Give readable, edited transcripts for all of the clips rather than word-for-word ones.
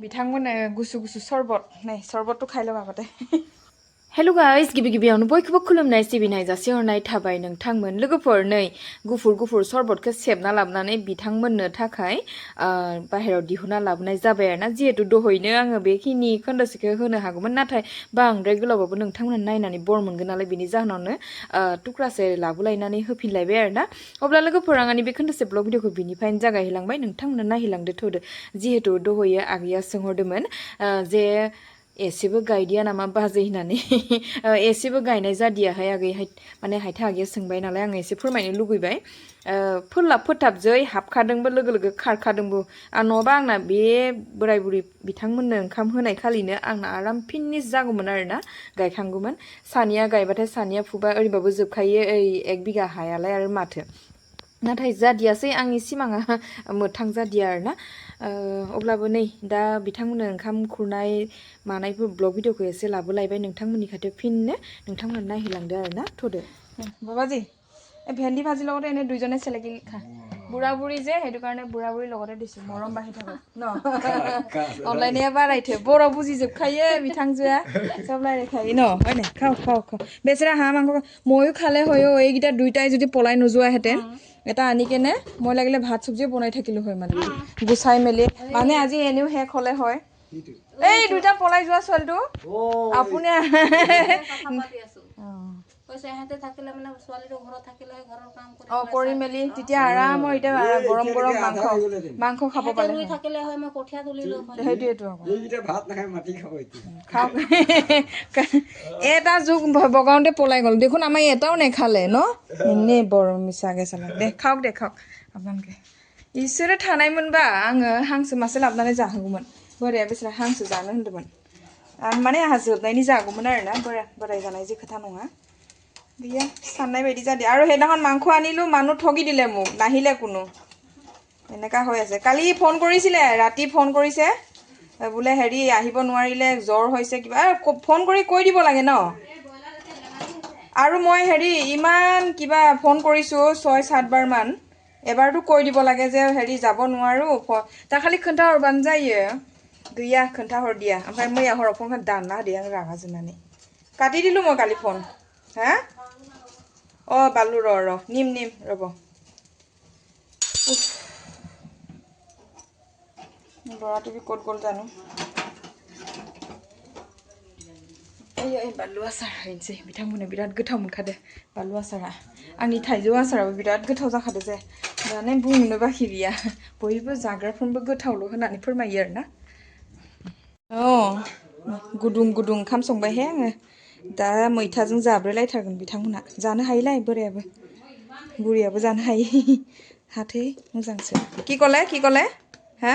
बिथांमोननो गुसु गुसु सरबत नै सरबतखौ खायलो माबादे हेलो गाइस गिबि गिबियावनो बयखौबो खुलुमनाय सिबिनाय जासिहरनाय थाबाय नोंथांमोन लोगोफोर नै गुफुर सरबतखौ सेबना लाबोनानै बिथांमोननो थाखाय बाहेरायाव दिहुनना लाबोनाय जाबाय आरोना जिहेतु दहैनो आङो बेखिनि खोन्दोसेखौ होनो हागौमोन नाथाय बांद्राय गोलावबाबो नोंथांमोना नायनानै बर मोनगोन नालाय बेनि जाहोनावनो टुक्रासे लाबोलायनानै होफिनलायबाय आरोना अब्ला लोगोफोर आंनि बे खोन्दोसे ब्लग भिडिअखौ बिनिफ्रायनो जागायहैलांबाय नोंथांमोना नायहैलांदो थोदो जिहेतु दहैयो आगैया सोंहरदोंमोन जे एसेबो गायदिया नामा बाजै होननानै एसेबो गायनाय जादियाहाय आगैहाय माने हायथा आगैया सोंबाय नालाय आङो एसे फोरमायनो लुगैबाय फोरलाब फोथाबजै हाबखादोंबो लोगो लोगो खारखादोंबो नङाबा आंना बे बोराय बुरि बिथांमोननो ओंखाम होनाय खालिनो आंना आराम फिनिश जागौमोन आरोना गायखांगौमोन सानिया गायबाथाय सानिया फुबा ओरैबाबो जोबखायो ओइ 1 बिगा हायालाय आरो माथो नाथाय जादियासै आंनि सिमाङा मोथां जादिया आरोना अब्लाबो नै दा बिथांमोननो ओंखाम खुरनाय मानायफोर ब्लग भिडिअखौ एसे लाबोलायबाय नोंथांमोननि खाथियाव फिननो नोंथांमोना नायहैलांदो आरोना थदो बाबाजी এই ভেন্দি ভাজিৰ লগতে এনে দুইজনে চেলেকি খা বুঢ়া বুঢ়ী যে সেইটো কাৰণে বুঢ়া বুঢ়ীৰ লগতে দিছো মৰম বাঢ়ি থাকক ন অনলাইনে বাৰাইথো बर' বুজিজोबखायो বিথাংজোआ চব ৰাইখাयो ন হয় নে খাও খাও খাও বেচেৰা হাঁহ মাংস ময়ো খালে হয়ও এইকেইটা দুইটাই যদি পলাই নোযোৱাহেঁতেন এটা আনি কেনে মই লাগিলে ভাত চব্জিয়ে বনাই থাকিলো হয় মানে গুচাই মেলি মানে আজি এনেও শেষ হলে হয় এই দুইটা পলাই যোৱা ছোৱালীটো আপুনি কৈছে হেতে থাকিলে মানে ছোৱালীটো ঘৰত থাকিলে ঘৰৰ কাম কৰি মেলি তেতিয়া আৰামৰ এতিয়া গৰম গৰম মাংস খাব পালে হয় থাকিলে হয় মই কঠিয়া তুলিলো হয় সেইটোৱেটো এইটা ভাত নাখায় মাটি খাব খাও এটা যুগ বগাওঁতে পলাই গ'ল দেখোন আমাৰ এটাও নেখালে ন এনেই বৰ মিছাকে চালে দে খাওক আপোনালোকে इसोरो थानायमोनबा आङो हांसो मासे लाबनानै जाहोगौमोन बोराया बिसोरा हांसो जानो होनदोंमोन माने आहा जोबनायनि जागौमोन आरोना बोराय जानाय जे खोथा नङा गैया साननाय बायदि जादि আৰু হেদিনাখন মাংস আনিলো মানুহ ঠগি দিলে মোক নাহিলে কোনো এনেকা হৈ আছে কালি ফোন কৰিছিলে ৰাতি ফোন কৰিছে বোলে হেৰি আহিব নোৱাৰিলে জ্বৰ হৈছে কিবা ফোন কৰি কৈ দিব লাগে ন আৰু মই হেৰি ইমান কিবা ফোন কৰিছো 6-7 বাৰ মান এবাৰটো কৈ দিব লাগে যে হেৰি যাব নোৱাৰো তা খালি खोन्था हरबानो जायो गैया खोन्था हर दिया ओमफ्राय मैया हराव फनखौ दानना होदो आं रागा जोंनानै काटि दिलु মই कालि फन हा बालु र निम रब ল'ৰাটো বি ক'ত গ'ল জানো এই बानलु आसार हैनोसै बिथांमोननो बिराद गोथाव मोनखादो बानलु आसारा आंनि थाइजौ आसाराबो बिराद गोथाव जाखादो जे दाने बुंनो बाखि गैया बयबो जाग्राफोरबो गोथावल' होननानै फोरमायो आरोना गुदुं गुदुं ओंखाम संबायहे आङो दा मैथाजों जाब्रेलायथारगोन बिथांमोना जानो हायोलाय बोरायाबो बुरियाबो जानो हायो हाथै मोजांसो কি ক'লে हा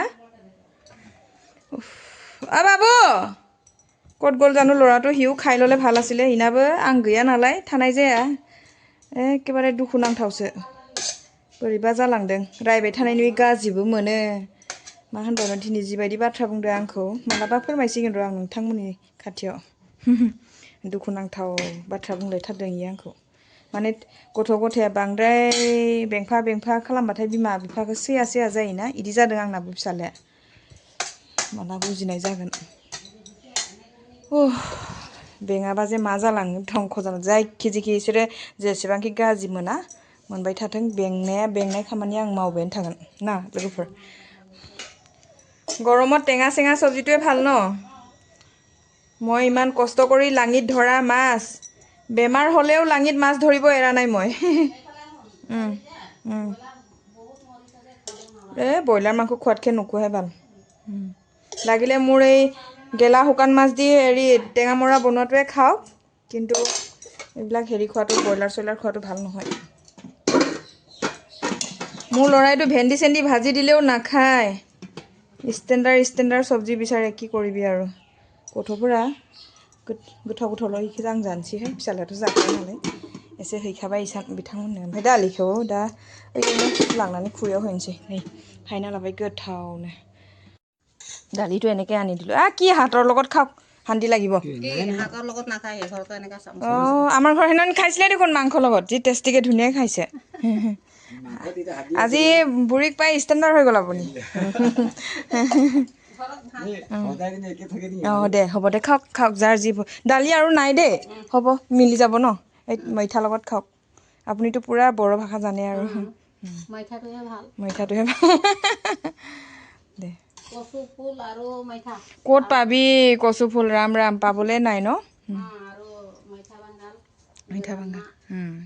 बाबु ক'ত গ'ল জানো ল'ৰাটো হিউ খাই ল'লে ভাল আছিলে হিনাबो आं गैया नालाय थानाय जाया एखेबारे दुखु नांथावसो बोरैबा जालांदों रायबाय थानायनि गाजिबो मोनो मा होनबावनो दिनै जिबायदि बाथ्रा बुंदों आंखौ मालाबा फोरमायसिगोन र' आं नोंथांमोननि खाथियाव दुखु नांथाव बाथ्रा बुंलायथारदों इयो आंखौ माने गथ' गथाया बांद्राय बेंफा खालामबाथाय बिमा बिफाखौ सैया जायोना इदि जादों आंनाबो फिसालाया माला बुजिनाय जागोन बेङाबा जे मा जालाङो धंख' जानो जायखि जेखि इसोरो जेसेबांखि गाज्रि मोनबाय थाथों बेंनाय खामानि आं मावबायानो थागोन ना लोगोफोर গৰমত টেঙা চেঙা চব্জিটোৱে ভাল ন মই ইমান কষ্ট কৰি লাঙিত ধৰা মাছ বেমাৰ হলেও লাঙিত মাছ ধৰিব এৰা নাই মই ব্ৰইলাৰ মাংস খোৱাতকে নোখোৱাই ভাল লাগিলে মোৰ এই গেলা শুকান মাছ দি হেৰি টেঙা মৰা বনোৱাটোৱে খাওক কিন্তু এইবিলাক হেৰি খোৱাটো ব্ৰইলাৰ চইলাৰ খোৱাটো ভাল নহয় মোৰ লৰাইটো ভেন্দি চেন্দি ভাজি দিলেও নাখায় স্টেন্ডাৰ চব্জি বিচাৰে কি কৰিবি আৰু गथ'फोरा गोथाव ल'इखौ आं जानोसैहाय फिसालायाथ' जाखाया नालाय एसे हैखाबाय बिथांमोननो ओमफ्राय दालिखौ दा ओरैनो लांनानै खुरैयाव हैनोसै नै हायना लाबाय गोथावनो दालिটো এনেকৈ আনি দিলোঁ কি হাতৰ লগত খাওক শান্তি লাগিব হাতৰ লগত নাখায় ঘৰটো এনেকা আমাৰ ঘৰ সেইদিনা খাইছিলে দেখোন মাংস লগত যি টেষ্টিকে ধুনীয়াকৈ খাইছে আজি বুঢ়ীক পাই ষ্টেণ্ডাৰ্ড হৈ গ'ল আপুনি দে হ'ব দে খাওক খাওক যাৰ যি দালি আৰু নাই দেই হ'ব মিলি যাব ন এই মৈঠা লগত খাওক আপুনিতো পুৰা বড়ো ভাষা জানে আৰু মাইঠাটোহে ভাল মৈঠাটোহে ভাল দে কচু ফুল আৰু মাইঠা ক'ত পাবি কচু ফুল ৰাম ৰাম পাবলে নাই ন আৰু মাইঠা বাংগাল मैथा बांगाल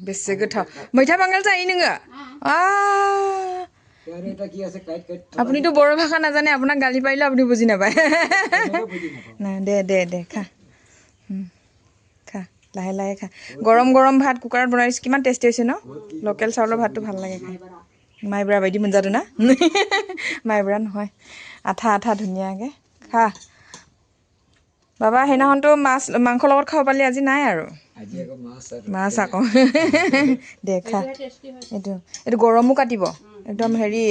बेसे गोथाव मैथा बांगाल जायो नोङो আপুনিতো বড়ো ভাষা নাজানে আপোনাক গালি পাৰিলে আপুনি বুজি নাপায় দে দে দে খা খা লাহে লাহে খা গৰম গৰম ভাত কুকাৰত বনাই দিছোঁ কিমান টেষ্টি হৈছে ন লোকেল চাউলৰ ভাতটো ভাল লাগে খাই মাইব্ৰা বাইদি মোনজাটো না মাইব্ৰা নহয় আঠা আঠা ধুনীয়াকৈ খা বাবা সেইদিনাখনতো মাংসৰ লগত খাব পালি আজি নাই আৰু মাছ আকৌ দে খা এইটো এইটো গৰমো কাটিব একদম হেৰি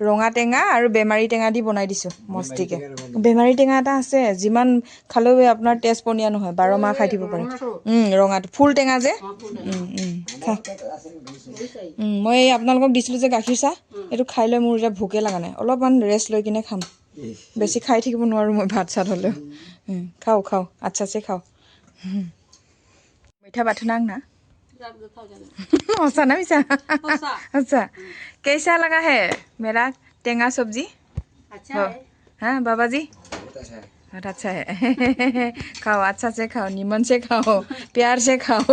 ৰঙা টেঙা আৰু বেমাৰী টেঙা দি বনাই দিছোঁ মস্তিকৈ বেমাৰী টেঙা এটা আছে যিমান খালেও আপোনাৰ তেজ পনীয়া নহয় 12 মাহ খাই থাকিব পাৰে ৰঙাটো ফুল টেঙা যে খা মই আপোনালোকক দিছিলোঁ যে গাখীৰ চাহ এইটো খাই লৈ মোৰ এতিয়া ভোকে লগা নাই অলপমান ৰেষ্ট লৈ কিনে খাম বেছি খাই থাকিব নোৱাৰোঁ মই ভাত চাত হ'লেও খাও खाओ अच्छा से खाओ मीठा बात ना ना मिसा अच्छा कैसा लगा है मेरा टेंगा सब्जी हाँ बाबा जी बहुत अच्छा है खाओ अच्छा से खाओ निमन से खाओ प्यार से खाओ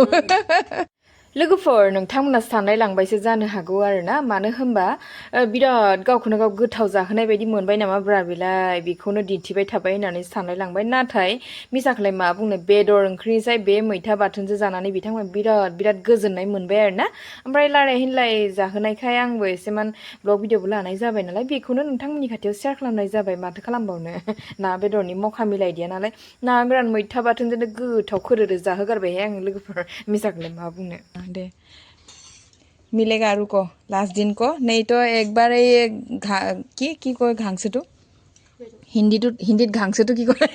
लोगोफोर नोंथांमोना साननाय लांबायसो जानो हागौ आरोना मानो होनबा बिराद गावखौनो गाव गोथाव जाहोनाय बायदि मोनबाय नामा ब्रा बेलाय बेखौनो दिन्थिबाय थाबाय होननानै साननाय लांबाय नाथाय मिसाखौलाय मा बुंनो बेदर ओंख्रिनिसाय बे मैथा बाथोनजों जानानै बिथांमोना बिराद गोजोननाय मोनबाय आरोना ओमफ्राय लाराय हिनलाय जाहोनायखाय आंबो एसेमान ब्लग भिडिअबो लानाय जाबाय नालाय बेखौनो नोंथांमोननि खाथियाव शेयार खालामनाय जाबाय माथो खालामबावनो ना बेदरनि मखा मिलायदिया नालाय ना गोरान मैथा बाथोनजोंनो गोथाव खोरोरो जाहोगारबायहाय आं लोगोफोर मिसाखौलाय मा बुंनो दे मिलेगा रुको लास्ट दिन को नहीं तो एक बार ये की कोई घांसटू हिंदी घांसटू की कोई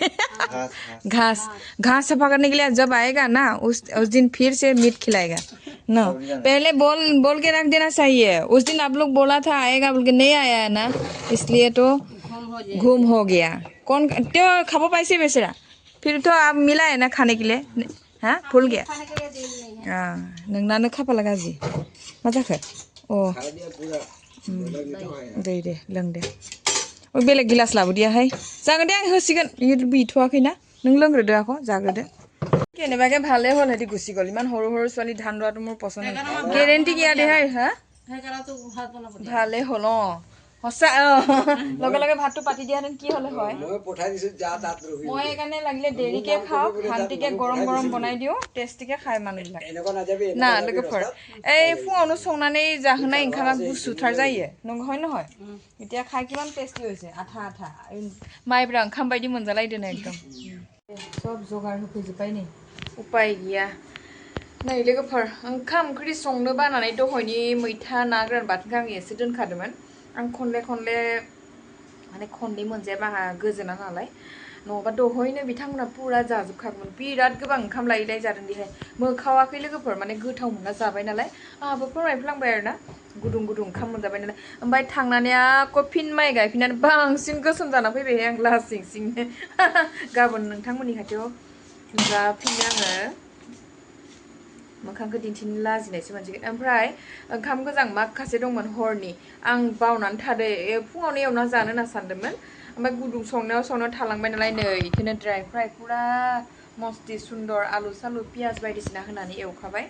घास सफा करने के लिए जब आएगा ना उस दिन फिर से मीट खिलाएगा ना पहले बोल के रख देना चाहिए उस दिन आप लोग बोला था आएगा बोल के नहीं आया है ना इसलिए तो घूम हो गया कौन तो खाबो पाइसे बेचारा फिर तो आप मिला है ना खाने के लिए हाँ भूल गया नोंनानो खाफाला गाज्रि मा जाखो दे लों दे बेलेग गिलास लाबोदियाहाय जागोन दे आं होसिगोन बिथ'वाखैना नों लोंग्रोदो आख' जाग्रोदो केनेबाके भाले হ'ল হেতি গুচি গ'ল ইমান সৰু সৰু ছোৱালী ধান ৰোৱাটো মোৰ পচন্দ গেৰেণ্টি কিয়া দেহাই হা ভালে হ'ল সঁচা লগে লগে ভাতটো পাতি দিয়াহেঁতেন কি হ'লে হয় মই সেইকাৰণে লাগিলে দেৰিকে খাওঁ শান্তিকে গৰম গৰম বনাই দিওঁ টেষ্টিকে খায় মানুহবিলাক না लोगोफोर এই फुङावनो संनानै जाहोनाय ओंखामा गुसुथार जायो হয় নহয় এতিয়া खाय किमान टेस्टी হৈছে आथा आथा माइब्रा ओंखाम बायदि मोनजालायदों एकदम सब जगार होफैजोब्बाय नै उपाय गैया नै लोगोफोर ओंखाम ओंख्रि संनो बानानै दहयनि मैथा ना गोरान बाथोनखौ आं एसे दोनखादोंमोन आं खनले माने खननै मोनजायाबा आंहा गोजोना नालाय नङाबा दहयनो बिथांमोना पुरा जाजोबखागौमोन बिराद गोबां ओंखाम लायै जादों दिहाय मोखावाखै लोगोफोर माने गोथाव मोनना जाबाय नालाय आंहाबो फोरमायफ्लांबाय आरोना गुदुं ओंखाम मोनजाबाय नालाय ओमफ्राय थांनानै आको फिन माइ गायफिननानै बांसिन गोसोम जाना फैबाय आं लासिं सिंनो गाबोन नोंथांमोननि खाथियाव नुजाफिनो आङो मोखांखौ दिन्थिनो लाजिनायसो मोनसिगोन ओमफ्राय ओंखाम गोजां माखासे दंमोन हरनि आं बावनानै थादो फुङावनो एवना जानो होनना सानदोंमोन ओमफ्राय गुदुं संनायाव थालांबाय नालाय नै बेखौनो ड्राइ फ्राइ पुरा मस्ति सुन्दर आलु सालु पियाज बायदिसिना होनानै एवखाबाय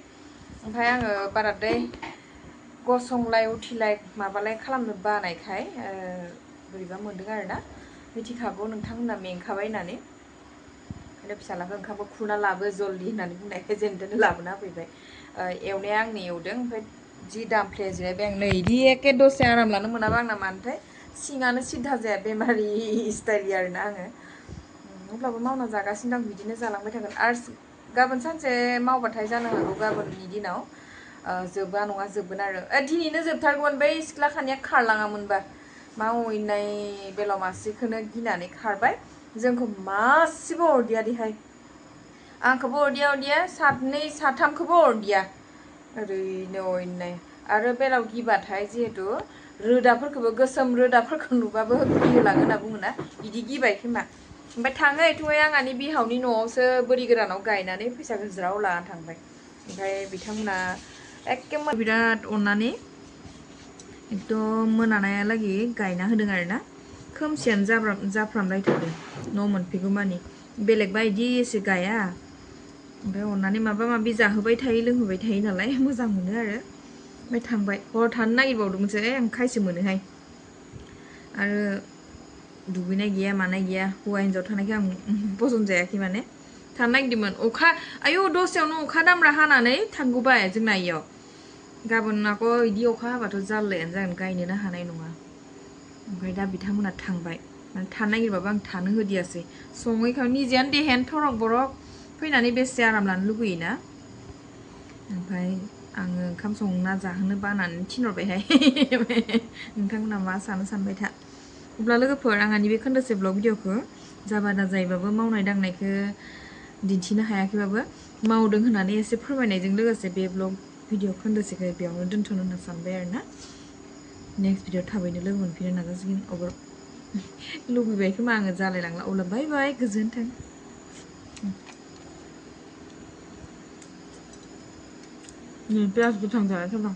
ओमफ्राय आङो बाराद्राय गसंलाय उथिलाय माबालाय खालामनो बानायखाय बोरैबा मोनदों आरोना मिथिखागौ नोंथांमोना मेंखाबाय होननानै ओंखायनो फिसालाखौ ओंखामखौ खुरना लाबो जल्दि होननानै बुंनायखाय जेनथेन लाबोना होफैबाय एवनाया आंनो एवदों ओमफ्राय जि दामफ्ले जिरायबाय आं नै इदि एके दसे आराम लानो मोनाबा आंना मानोथाय सिङानो सिद्धा जाया बेमारि स्टाइलि आरोना आङो अब्लाबो मावना जागासिनो दं बिदिनो जालांबाय थागोन आरो गाबोन सानसे मावबाथाय जानो हागौ गाबोननि दिनाव जोबा नङा जोबगोन आरो दिनैनो जोबथारगौमोन बै सिख्ला खानिया खारलाङामोनबा मा अयनाय बेलाव मासेखौनो गिनानै खारबाय जोंखौ मासेबो अरदिया दिहाय आंखौबो अरदिया सानै साथामखौबो अरदिया ओरैनो अयनाय आरो बेलाव गिबाथाय जिहेतु रोदाफोरखौबो गोसोम रोदाफोरखौ नुबाबो गियोलाङो होनना बुङोना बिदि गिबाय खोमा ओमफ्राय थाङो एथुङै आंहानि बिहावनि न'आवसो बोरि गोरानाव गायनानै फैसाखौ ज्राव लाना थांबाय ओमफ्राय बिथांमोना एखेबारे बिराद अननानै एकदम मोनानायालागै गायना होदों आरोना खोमसियानो जाफ्रामलायथारदों न' मोनफैगौ मानि बेलेगबा बिदि एसे गाया ओमफ्राय अननानै माबा माबि जाहोबाय थायो लोंहोबाय थायो नालाय मोजां मोनो आरो ओमफ्राय थांबाय हर थानो नागिरबावदोंमोनसो ओंखायसो मोनोहाय आरो दुगैनाय गैया मानाय गैया हौवा हिन्जाव थानायखौ आं पसन्द जायाखै माने थानो नागिरदोंमोन अखा आयौ दसेयावनो अखा दामब्रा हानानै थांगौबाय जोंना इयाव गाबोन आको बिदि अखा हाबाथ' जारलायानो जागोन गायनोनो हानाय नङा ओमफ्राय दा बिथांमोना थांबाय माने थानो नागिरबाबो आं थानो होदियासै सङै खावै निजेयानो देहायानो थरक बरक फैनानै बेसे आराम लानो लुगैयोना ओमफ्राय आङो ओंखाम संना जाहोनो बानानै थिनहरबायहाय नोंथांमोना मा सानो सानबाय था अब्ला लोगोफोर आंहानि बे खोन्दोसे ब्लग भिडिअखौ जाबादा जायोबाबो मावनाय दांनायखौ दिन्थिनो हायाखैबाबो मावदों होननानै एसे फोरमायनायजों लोगोसे बे ब्लग भिडिअ खोन्दोसेखौ बेयावनो दोन्थ'नो होनना सानबाय आरोना नेक्स्ट भिडिअ थाबैनो लोगो मोनफिननो नाजासिगोन अब्ला लुबैबाय खोमा आङो जालायलांला अब्ला बाय बाय गोजोन्थों पियास गोथां जानायथारदां